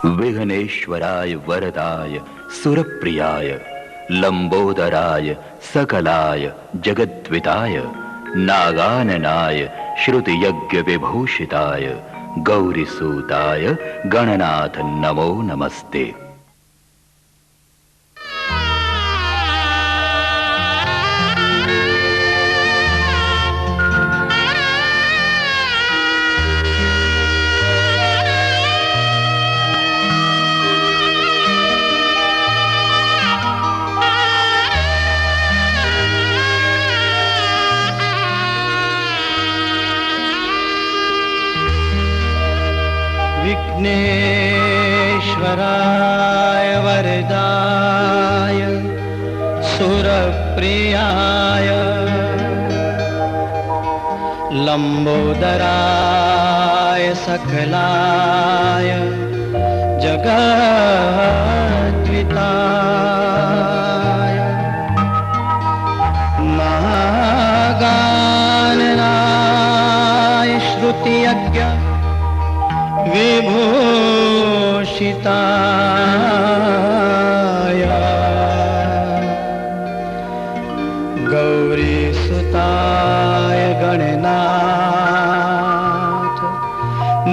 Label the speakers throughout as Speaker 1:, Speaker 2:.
Speaker 1: विघ्नेश्वराय वरदाय सुरप्रियाय लंबोदराय सकलाय जगद्विताय नागाननाय श्रुतियज्ञ विभूषिताय गौरीसूताय गणनाथ नमो नमस्ते।
Speaker 2: विघ्नेश्वराय वरदाय सुरप्रियाय लंबोदराय सकलाय जगद्विताय नागाननाय श्रुतियज्ञ विभूषिताय गौरीसुताय गणनाथ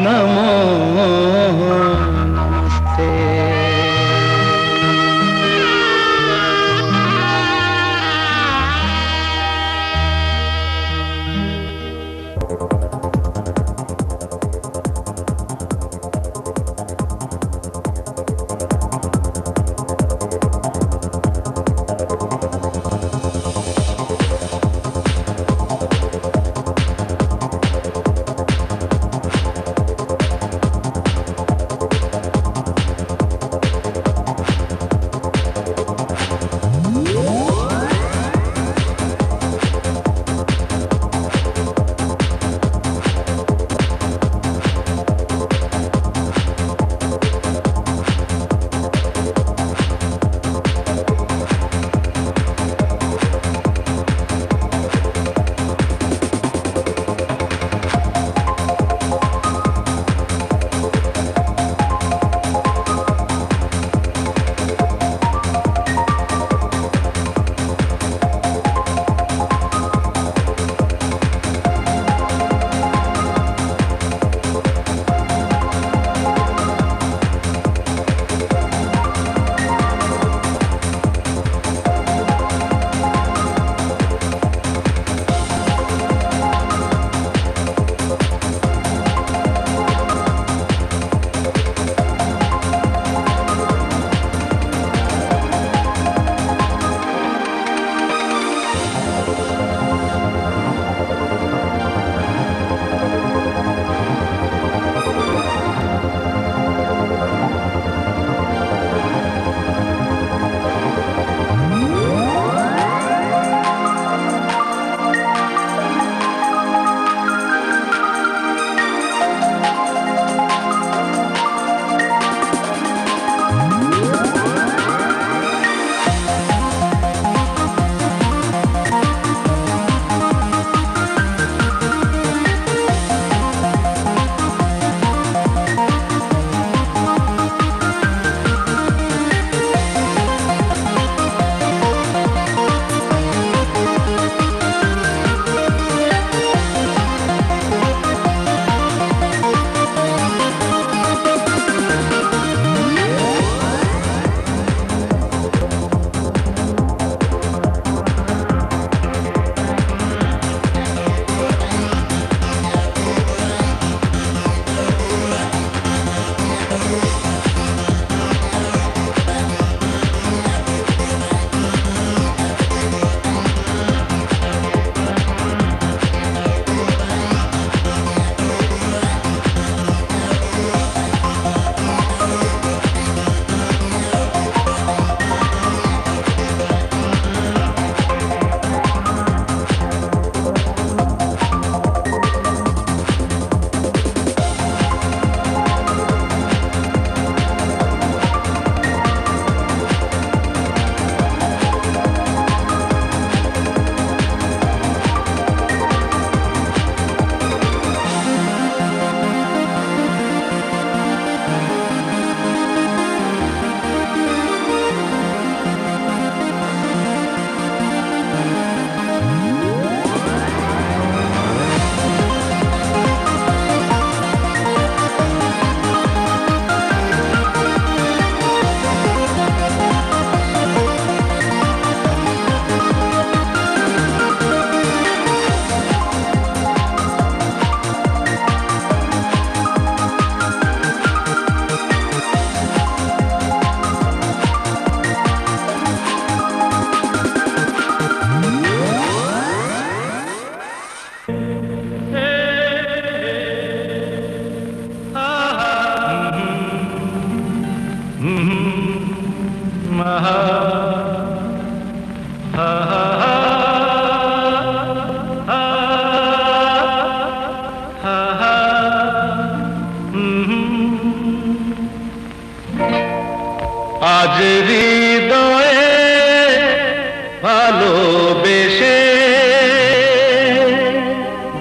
Speaker 2: नमो नमस्ते। আজ হৃদয়ে ভালোবেসে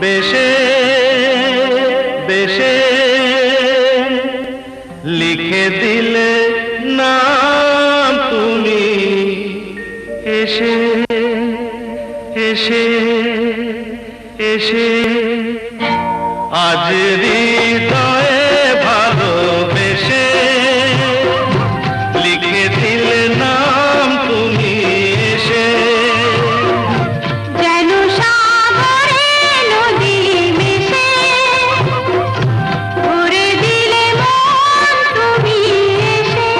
Speaker 2: বেশে বেশে লিখে দিলে নাম তুমি এসে এসে এসে আজ হৃদয়ে ভালোবেসে লিখে দিলে নাম তুমি এসে
Speaker 3: যেন সাগরে নদী মিশে ভরে দিলে মন তুমি এসে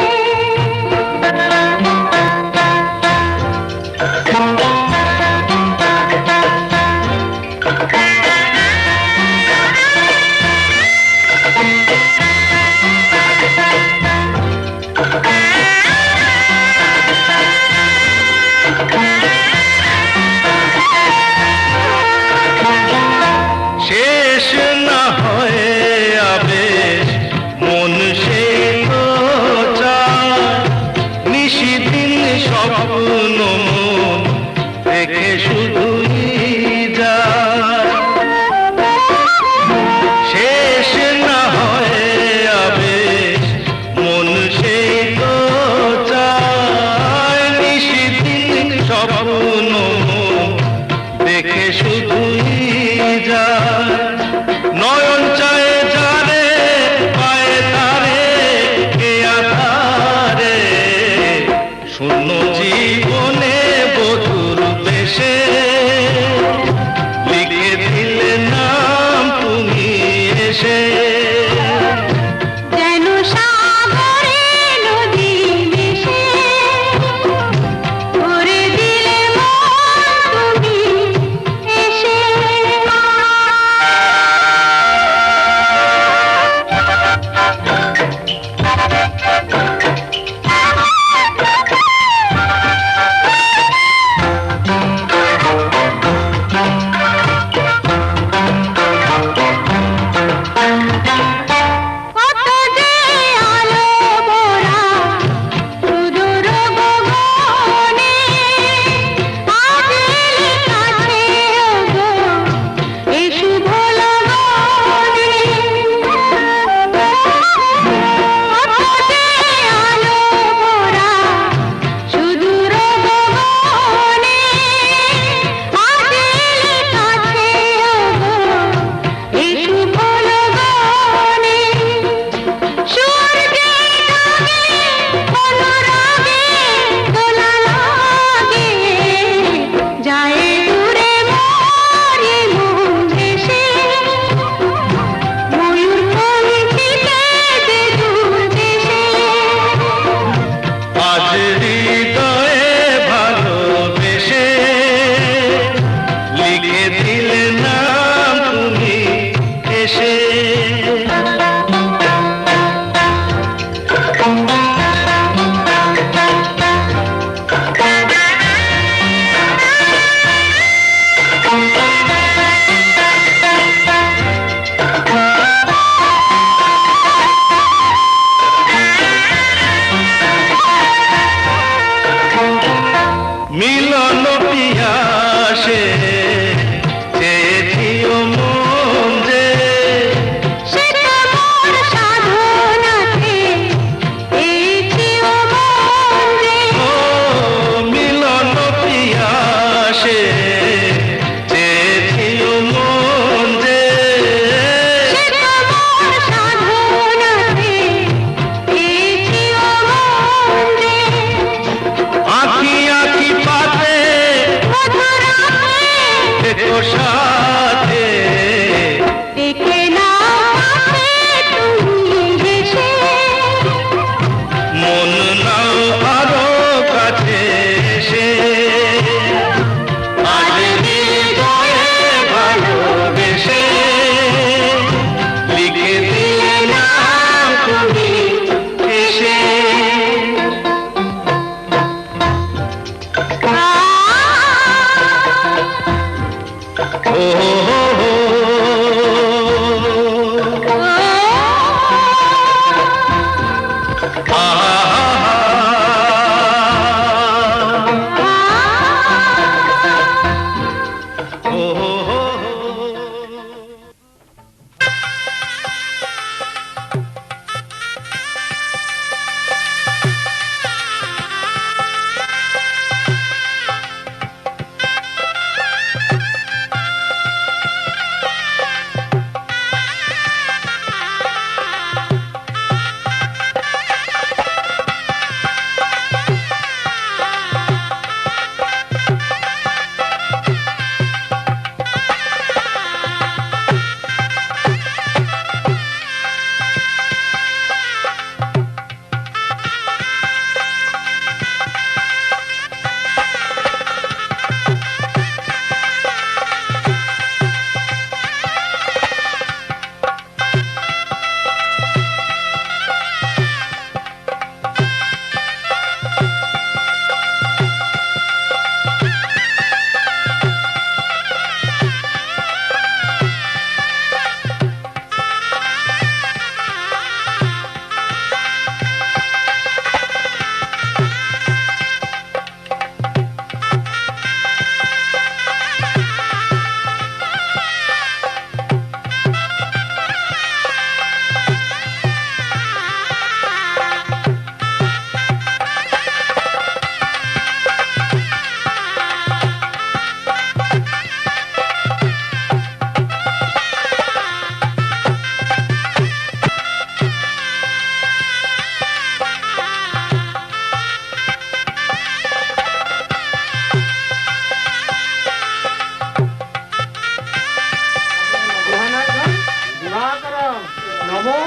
Speaker 4: नमो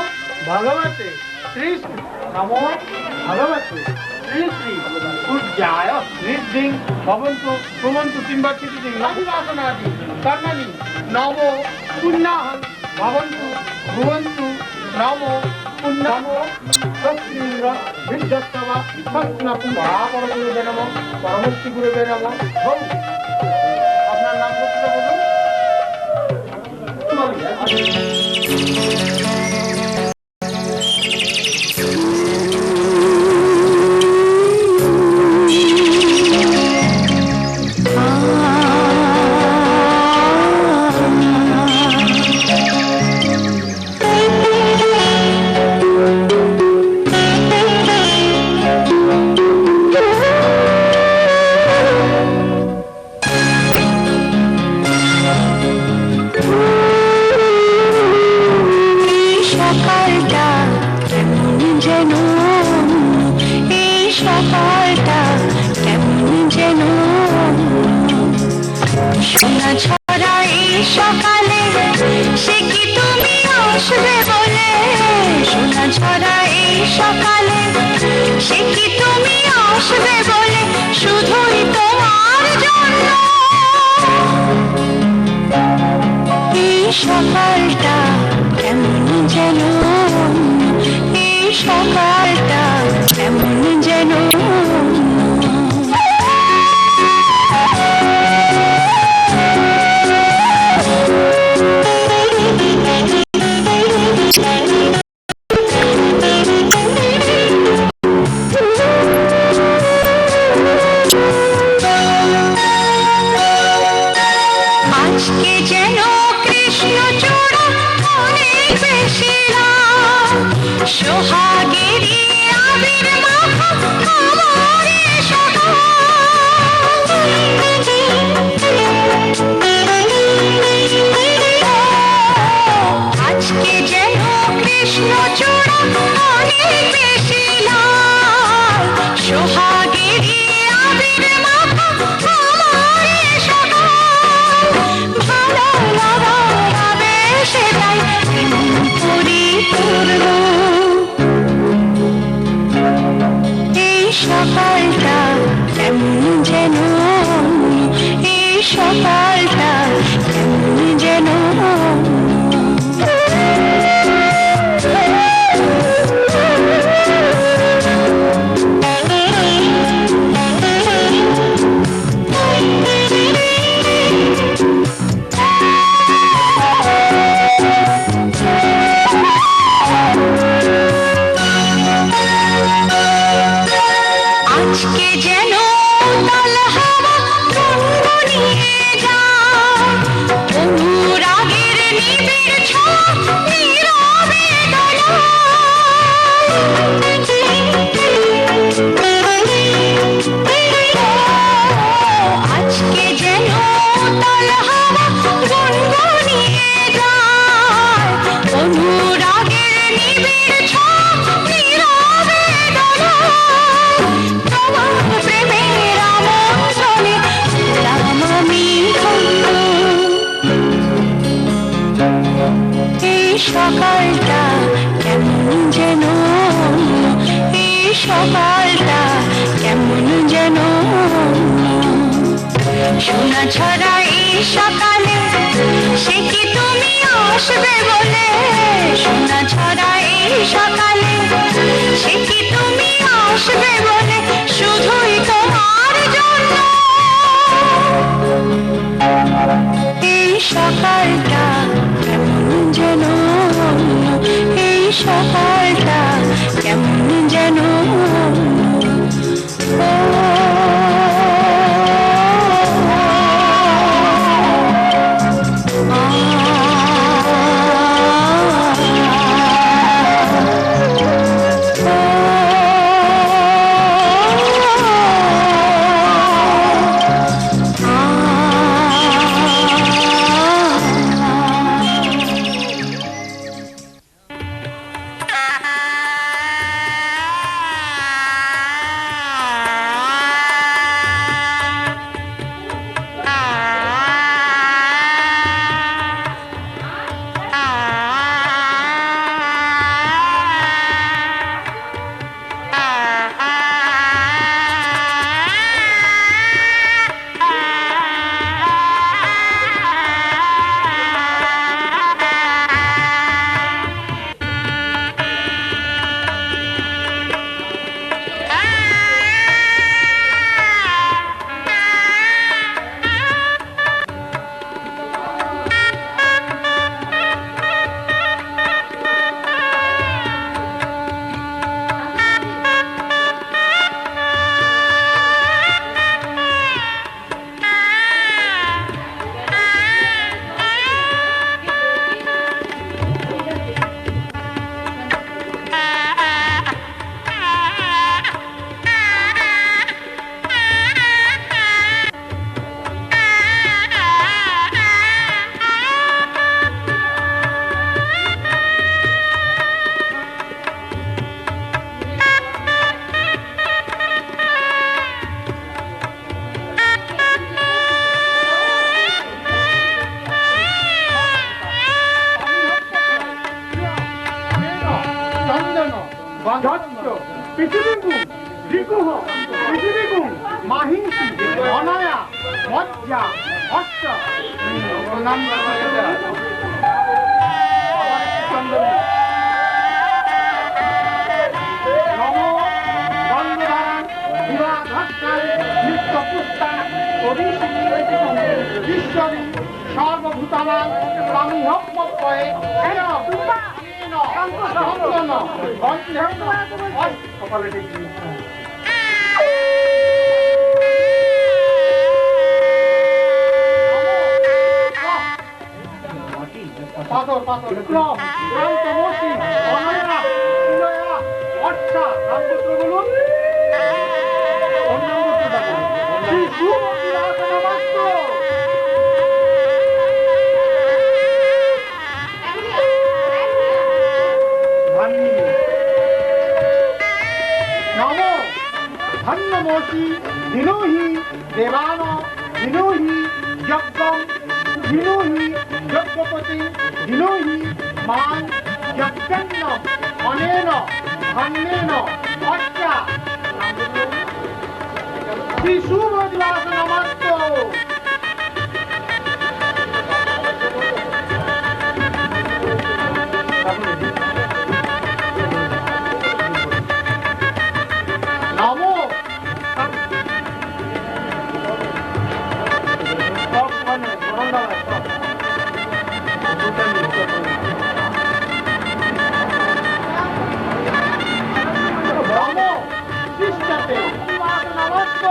Speaker 4: भगवते श्री श्री नमो भगवते श्री श्री पूज्याय निधिं भवन्तु सुमन्तु सिंहचितिं लघुवासनादि कर्मणि नमो पुण्यहं भवन्तु भुवन्तु नमो पुण्यमो स्वस्तिन्द्र विद्यस्तवा स्वस्नपु महापरगुरुवे नमः परमस्ति गुरुवे नमः আপনার নাম প্রতিটা বলুন।
Speaker 3: সকালটা কেমন যেন সোনা ছড়া এই সকালে সে কি তুমি আসবে বলে সোনা ছড়া এই সকালে সে কি তুমি আসবে বলে শুধুই তোমার জন্য এই সকালটা কেমন যেন এই সকালটা কেমন যেন
Speaker 4: পৃথিবীগুণ ত্রিগুহ পৃথিবীগুণ মাহিংসী অনায়া মজ্জা অষ্ট নাম নম গন্ধধারণ বিবাধাস্কার নিত্য পুস্তান অভিষেকী বিশ্বরী সর্বভূতানাং স্বামীহব্বয়ে কপালে দেখি পাথর পাথর ক্রম ক্রান্তমসি অনয়া সুনয়া অর্চা নামপত্র বলুন ওর নামপত্র দেখুন শ্রী সুমতি রাজনমাস্ত নমো ধন্যমোসি দিনুহি দেবান দিনুহি যজ্ঞম দিনুহি যজ্ঞপতি দিনুহি মান যজ্ঞন্ন অনেন ধন্যেন অর্চা শ্রী সুমদিবাস নমস্ত নমো শিষ্টাতে নমস্ত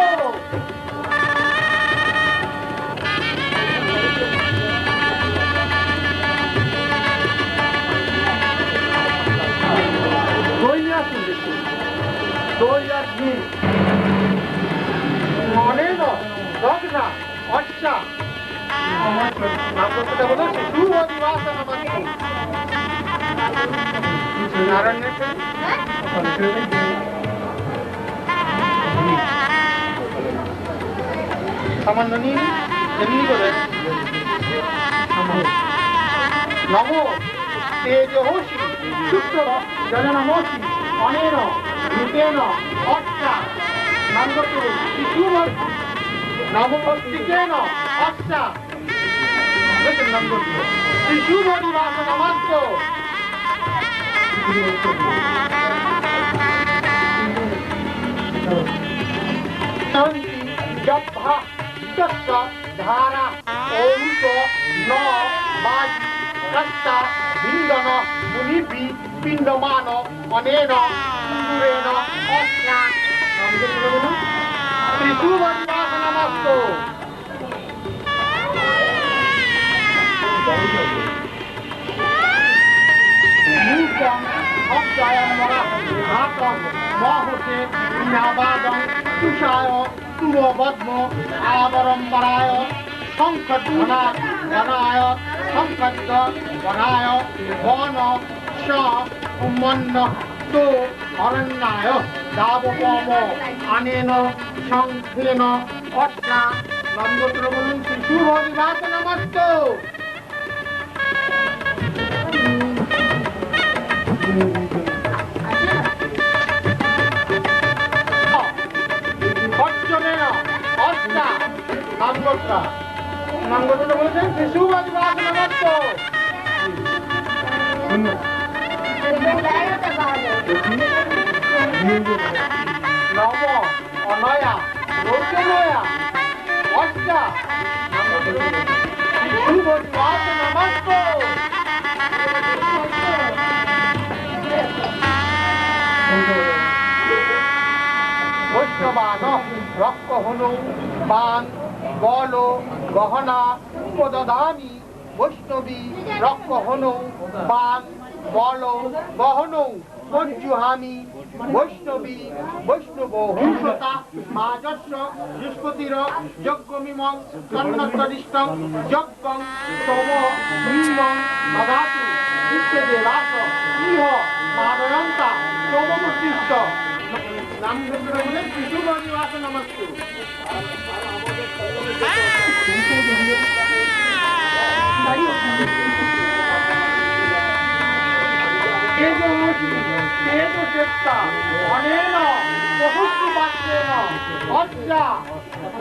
Speaker 4: দইয়া শুনতেছি দইয়া ঘি অনেক দগ্না অচ্ছা নামটা বলো সুমদিবাস নমস্তে নারায়ণ সামান্য নিন এমনি করে নমো তেজহসি শুক্র জননমসি অনেন ভূতেন অর্চা নামগত শিশু নবমস্তিকেন অর্চা নামগত শিশু পরিবাস নমস্ত শান্তি জপা তস্য ধারা ঔষ ন বাজি কষ্টা বিন্দন মুনিভি পিণ্ডমান অনেন সুন্দরেণ অস্যা ত্রিশুবনিবাস নমস্ত মূর্তং অব্জয়মরা ঘাতং মহসে বিনাবাদং তুষায় তুরবদ্ম আবরম্বরায় শঙ্খধ্বনা বনায় শঙ্খদ্দ বনায় বন স উম্মন্ন তো অরণ্যায় দাবপম আনেন শঙ্খেন অর্চা নন্দত্র বলুন শিশু হরিবাস নমস্ত অর্জনেন অর্চা নামগোত্রা নামগোত্র বলছেন শিশু হরিবাস নমস্ত নব অনয়া রৌচনয়া অর্চা শিশু হরিবাস নমস্ত বৈষ্ণবান রক্তহনু বান বল গহনা উপদদামি বৈষ্ণবী রক্তহনু বান বল গহন পঞ্জুহামি বৈষ্ণবী বৈষ্ণব হুংসতা মাজস্য বৃহস্পতির যজ্ঞমিমং কন্নত্তরিষ্টং যজ্ঞং সোম নিমং দদাতু ইত্যদে রাস ইহ মাদয়ন্তা সোমমুষ্টিষ্ঠ নামগোত্র বলে শিশু হরিবাস নমস্তে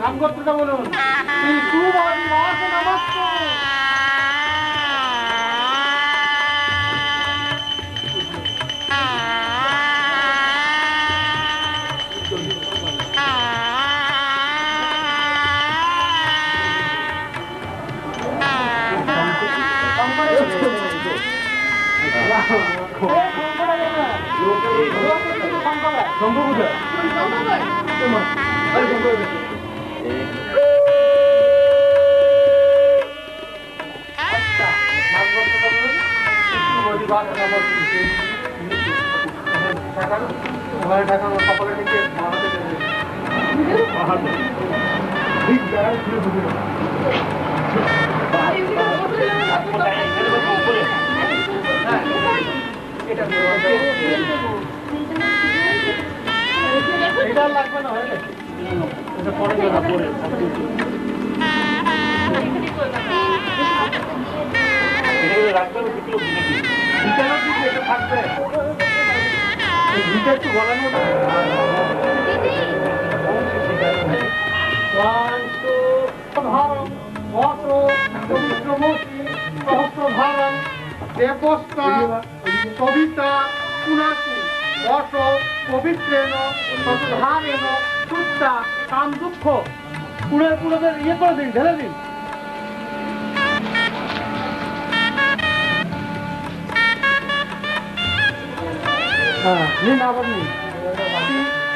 Speaker 4: নামগোত্রটা বলুন শিশু হরিবাস নমস্তে এটা লাগবে না হয় এটা পরে যাবে পরে এটা রাখবে ভিডিও ভিডিও এটা থাকবে ভিডিও একটু গলানো সহস্রভারম দেবস্তা কবিতা পুনাতু বস পবিত্রেণ সতধারেণ সুত্তা কাম দুঃখ পুরো ইয়ে করে দিন ঢেলে দিন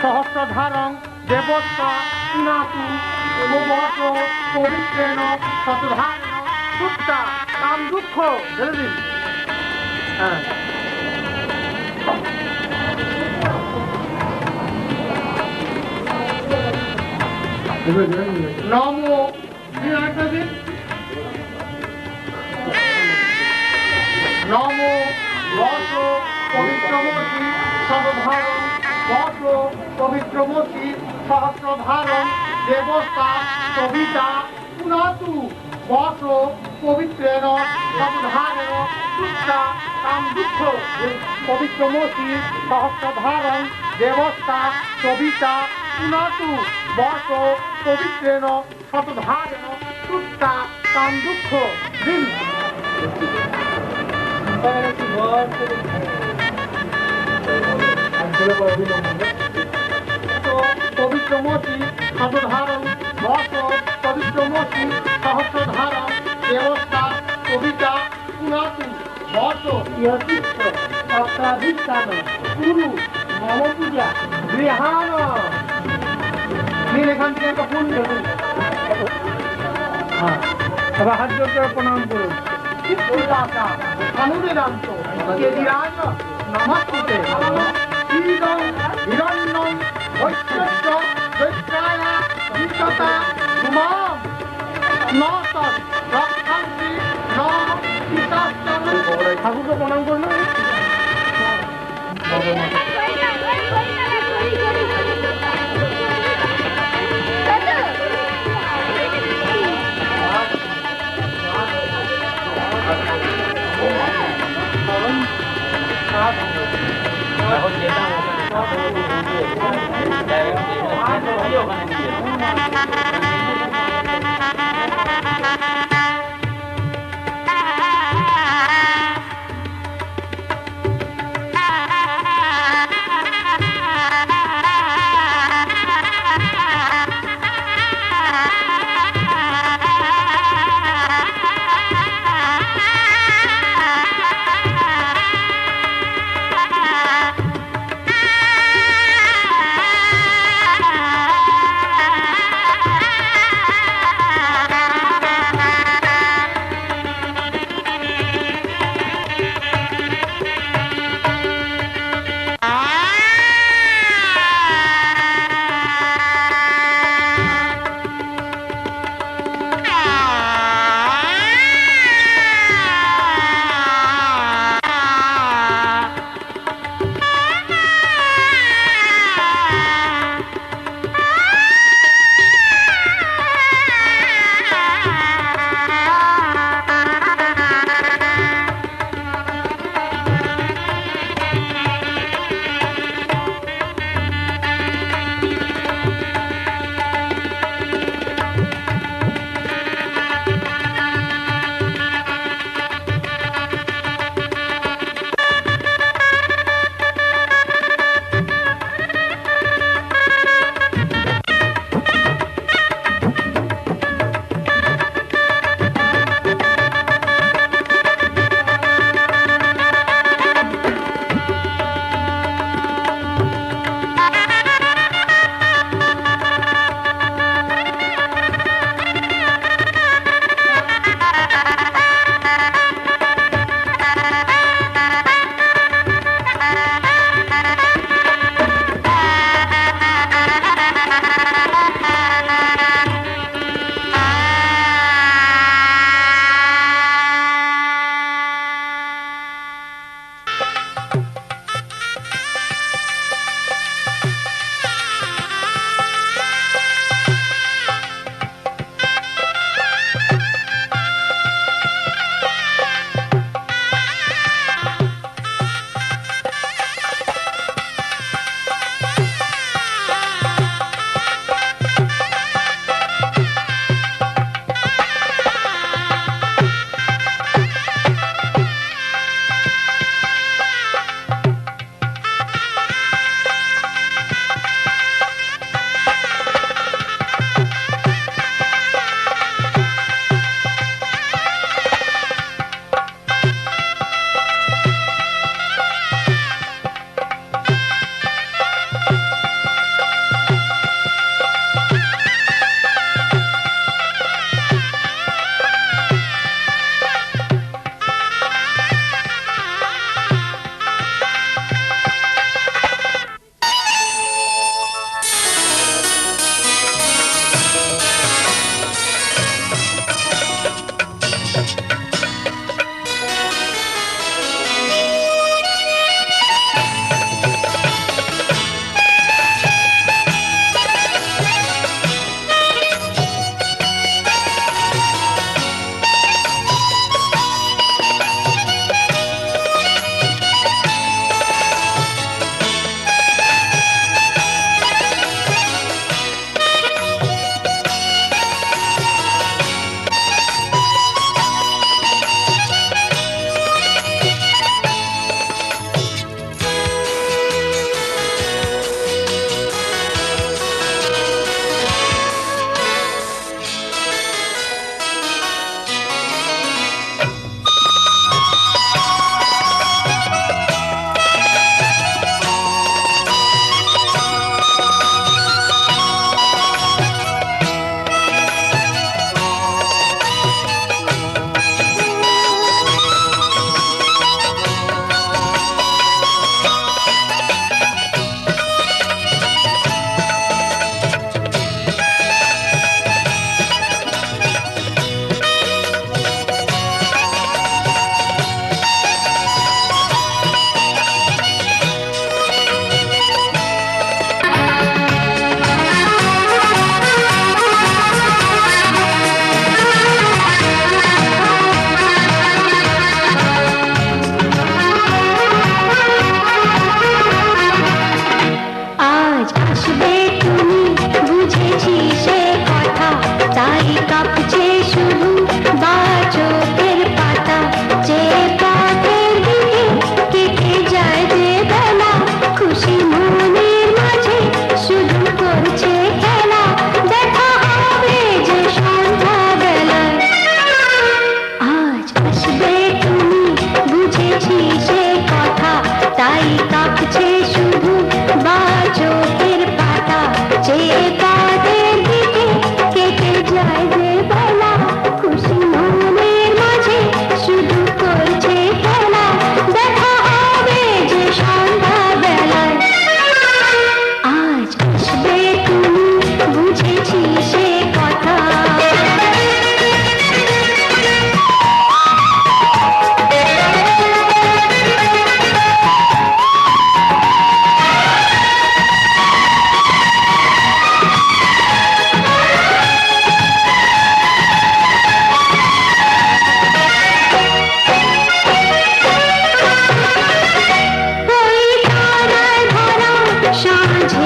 Speaker 4: সহস্রধারং দেবস্তা পুনাতু বস পবিত্রেণ সতধারেণ সুত্তা কাম দুঃখ ঢেলে দিন নমো নমো বস পবিত্রমসি সর্বধারণ বস পবিত্রমসি সহস্রধারণ দেবতা কবিতা পুনাতু বসো পবিত্রেণ সবধারেণ শুদ্ধা কাম দুঃখ পবিত্রমসি সহস্রধারণ দেবস্তা সবিতা পুনতু বসো পবিত্রেণ শতধারেণ শুদ্ধা কাম দুঃখ দিন পবিত্রমসি শতধারণ বস পবিত্রমসি সহস্রধারণ দেবস্তা কবিতা পুনাতু বস ইহতীর্থ সপ্তাধিষ্ঠান গুরু মম পূজা গৃহান এখান থেকে একটা ফোন দেবেন। এবার হাত জোর করে প্রণাম করুন। অনুবেদান্ত কেদিরাজ নমস্তে শ্রীরং হিরণ্যং ঐশ্বর্য দৈত্রায়া বিশ্বতা উমাম নতৎ রক্ষান্তি ন পিতাশ্চম। ঠাকুরকে প্রণাম করুন।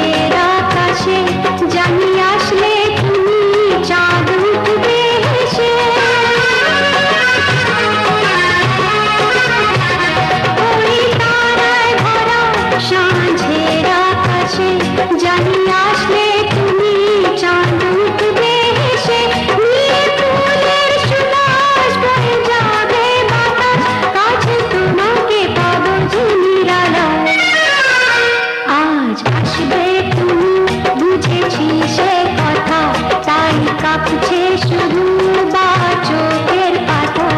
Speaker 3: সাঁঝের আকাশে জানি আসলে তুমি চাঁদ উঠবে হেসে। ওই তারায় ভরা সাঁঝের আকাশে জানি আসলে তুমি চাঁদ উঠবে হেসে। নীল ফুলের সুবাস বয়ে যাবে বাতাস, কাছে তোমাকে পাবো যে নিরালায়। আজ আসবে তুমি, বুঝেছি সে কথা, তাই কাঁপছে শুধু বা চোখের পাতা।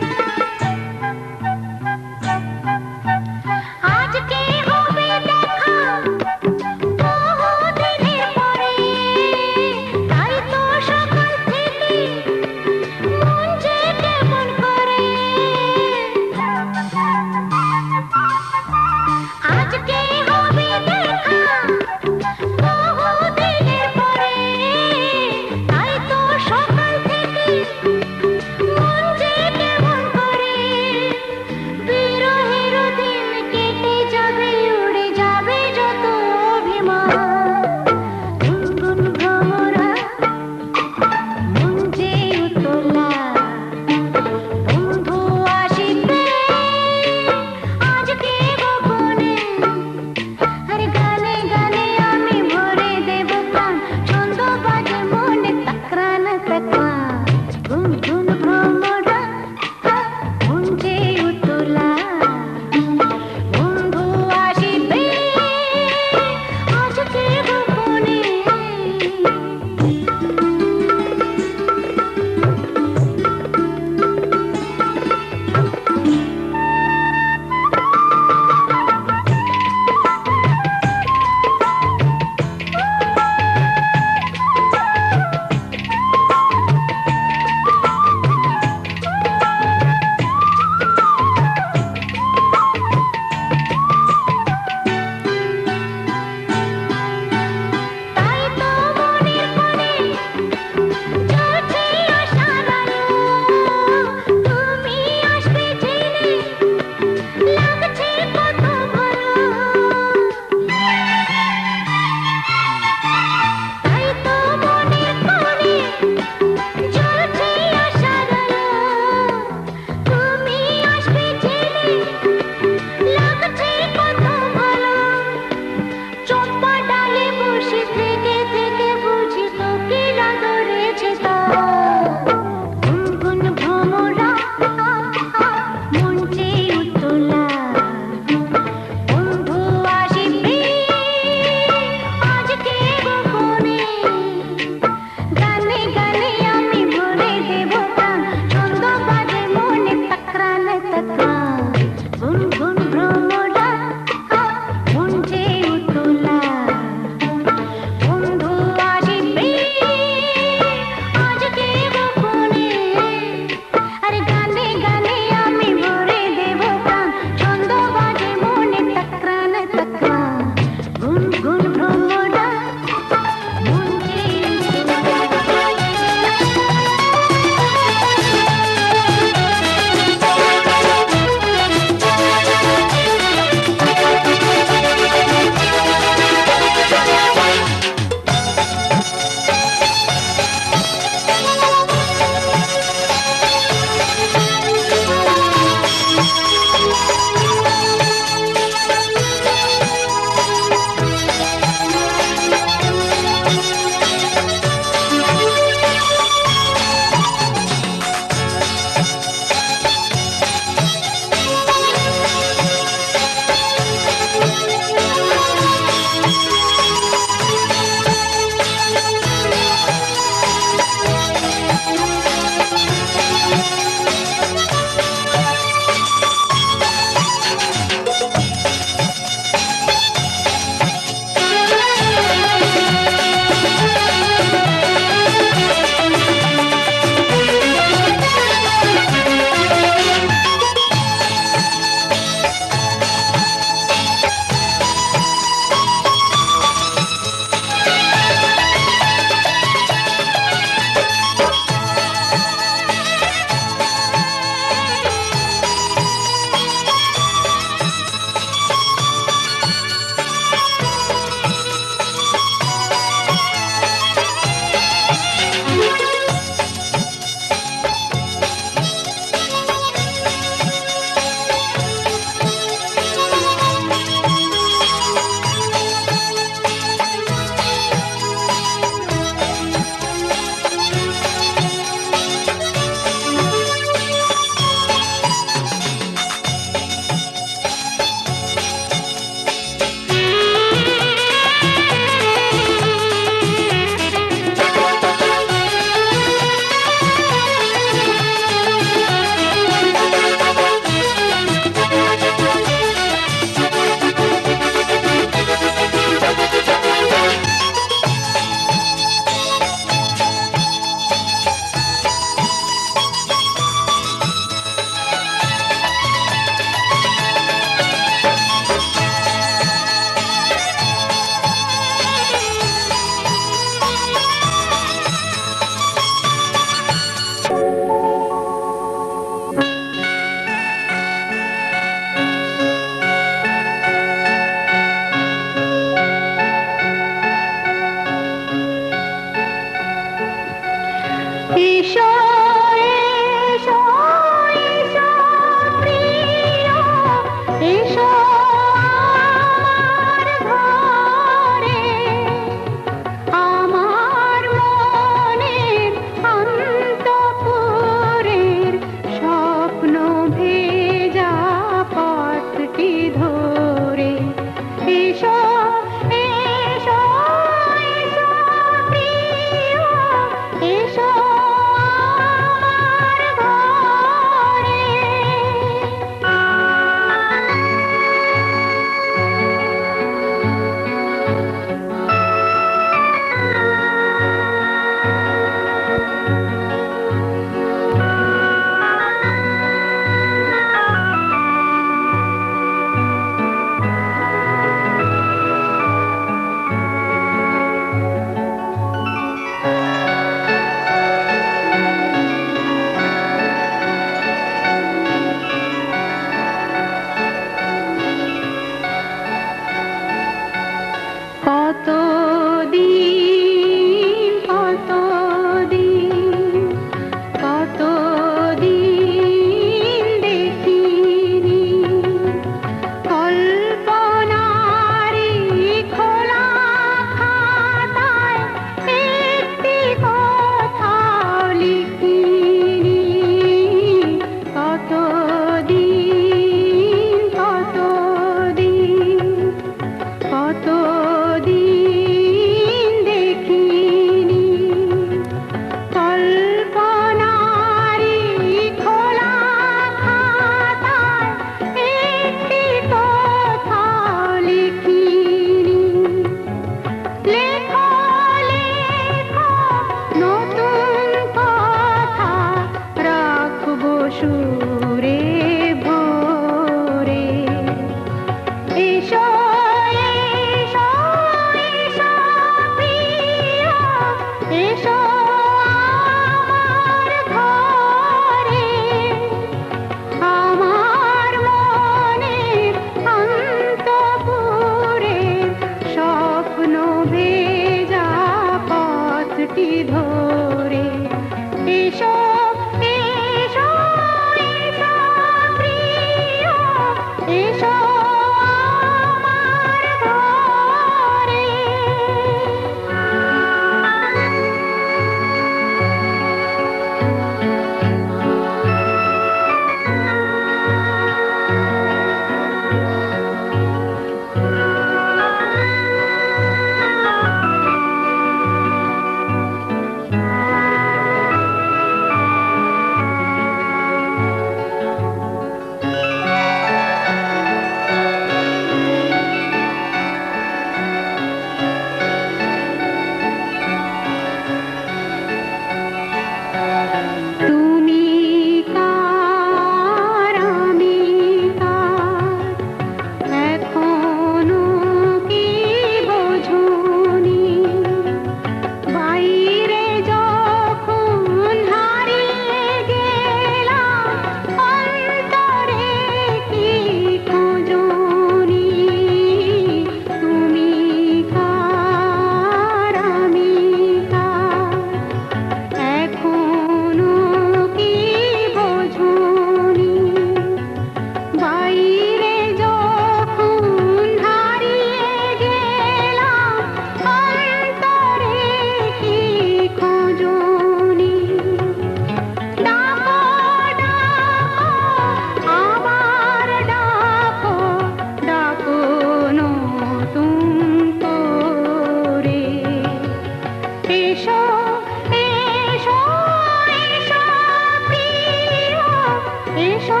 Speaker 3: এসো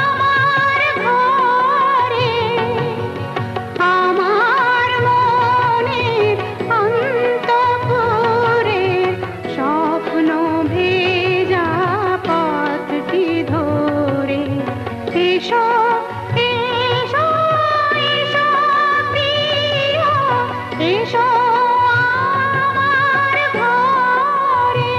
Speaker 3: আমার ঘরে, আমার মনের অন্তঃপুরে স্বপ্ন ভেজা পথটি ধরে। এসো এসো এসো প্রিয়, এসো আমার ঘরে।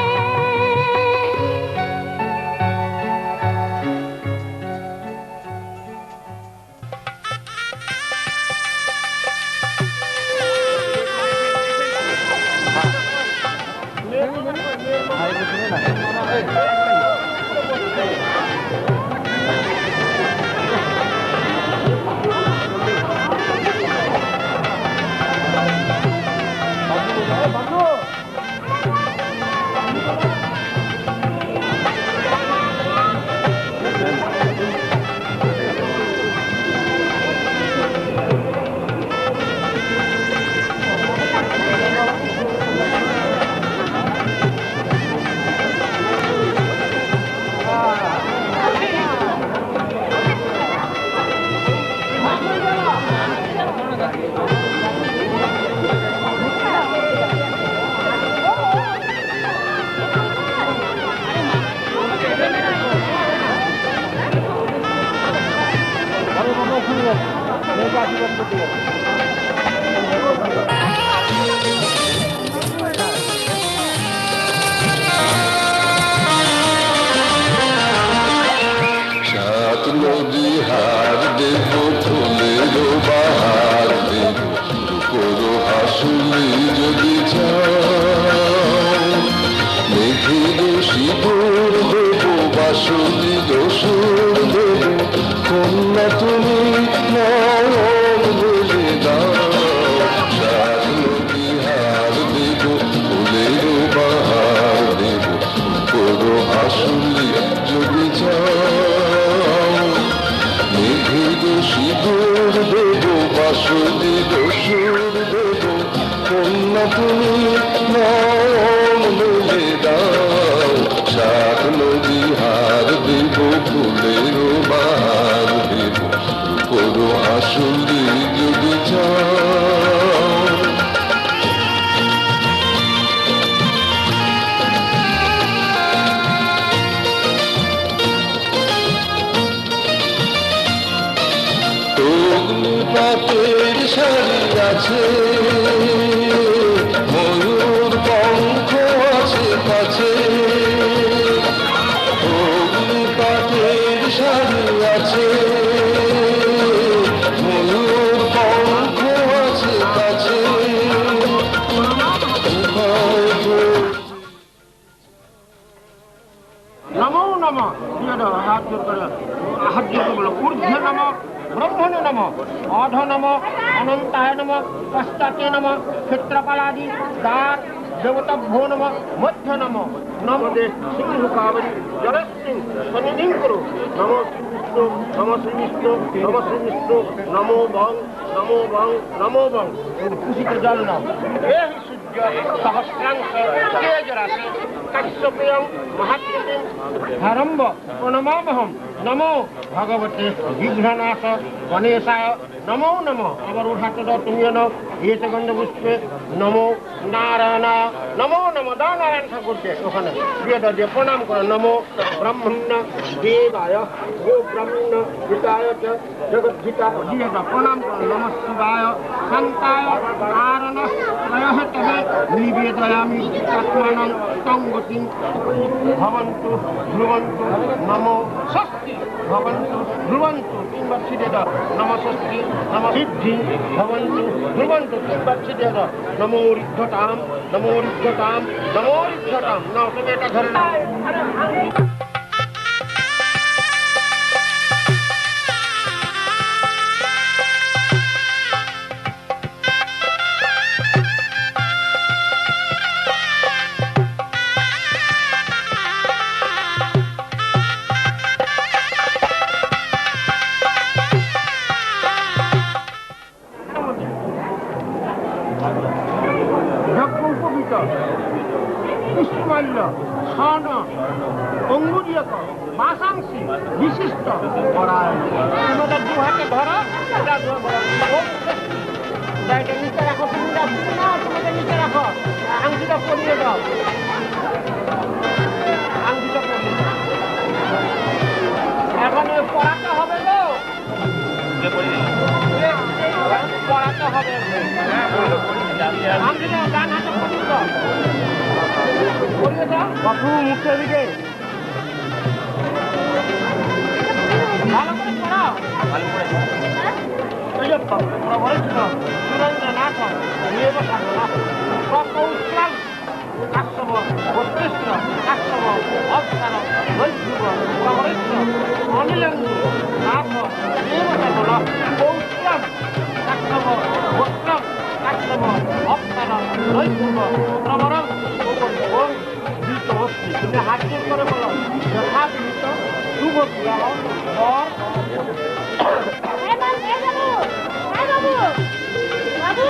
Speaker 5: সাত নদী হার দেব, ফুলের বাহার দেব, করো হাসুলি যদি চাও। মেঘের সিঁদুর দেব, বাসুলি দোসুর দেব, কন্যা তুমি নয়ন বলে দাও। সাত নদী হার দেব, ফুলের বাহার দেব, করো হাসুলি যদি চাও। মেঘের সিঁদুর দেব, বাসুলি দোসুর দেব, কন্যা তুমি নয়ন বলে দাও। সাত নদী হার দেব, ফুলের বাহার দেব, করো হাসুলি যদি চাও। পাতের শাড়ি আছে, ময়ূর পঙ্খ আছে কাছে। পাতের শাড়ি আছে, ময়ূর পঙ্খ আছে কাছে।
Speaker 4: নমো নমঃ, হাত জোর করে, হাত জোর করে বলো, ঊর্ধ্বে নমঃ ব্রহ্মণে নমঃ, অধ নমঃ অনন্তায় নমঃ, পশ্চাতে নমঃ ক্ষেত্রপালাদি দ্বার দেবতাভ্যো নমঃ, মধ্য নমঃ নমদে সিংহ কাবরী জলস্মিন সন্নিধিং কুরু। নমো শ্রী বিষ্ণু, নমো শ্রী বিষ্ণু, নমো শ্রী বিষ্ণু, নমো বং নমো বং নমো বং। খুশিতে জল নাও। হে সূর্য সহস্রাংশ তেজরাশি কাশ্যপেয়ং মহাত্মতিং হারম্ব প্রণমামহম। নমো ভগবতে বিঘ্ননাশ গণেশায় নমো নমঃ। আবার উঠাতে দাও তুমি এনো, ইয়েতে গন্ধপুষ্পে নমো নারায়ণায় নমো নমঃ। দাও নারায়ণ ঠাকুরকে ওখানে দিয়ে দাও, দিয়ে প্রণাম করো। নমো ব্রহ্মণ্য দেবায় গো ব্রহ্মণ্য হিতায় চ জগদ্ধিতা দিয়ে দাও, প্রণাম করো। নমঃ শিবায় শান্তায় কারণ প্রয়হতবে নিবেদয়ামি আত্মানং তং গতিং ভবন্তু ধ্রুবন্তু। নমো ষষ্ঠী ভবন্তু ধ্রুবন্তু, তিনবার ছিটে দাও। নমঃ ষষ্ঠী নমঃ সিদ্ধি ভবন্তু ধ্রুবন্তু, তিনবার ছিটে দাও। নমো ঋদ্ধতাম নমো ঋদ্ধতাম নমো ঋদ্ধতাম। নাও তুমি এটা ধরে নাও। পুষ্পমাল্য স্বর্ণ অঙ্গুর বিশিষ্ট পরায়ণ। তোমাদের দু হাতে ধরো, এটা এটা নিচে রাখো, তুমি রাখছো না, তোমাদের নিচে রাখো, আংটিটা পরিয়ে দাও, আংটিটা পরিয়ে দাও। এখন পড়াতে হবে তো, পড়াতে হবে, আংটিটা ডান হাতে পরিয়ে দাও, পরিয়ে দাও বাপু মুখের দিকে ভালো করে পড়াও, ভালো করে বলেছিল সুরেন্দ্রনাথ কৌশল কাশ্যপ বত্রিষ্ট কাশ্যপ অবসার বৈষ্ণব প্রবরিষ্ঠ অনিলেন্দু নাথ দেবসাধন কৌশল কাশ্যপ বৈষ্ণব কাশ্যপ অবসার বৈষ্ণব প্রবরম ওম বিত অস্তি। তুমি হাত জোর করে বলো যথাবিহিত শুভ বিবাহ বর
Speaker 3: বাবু বাবু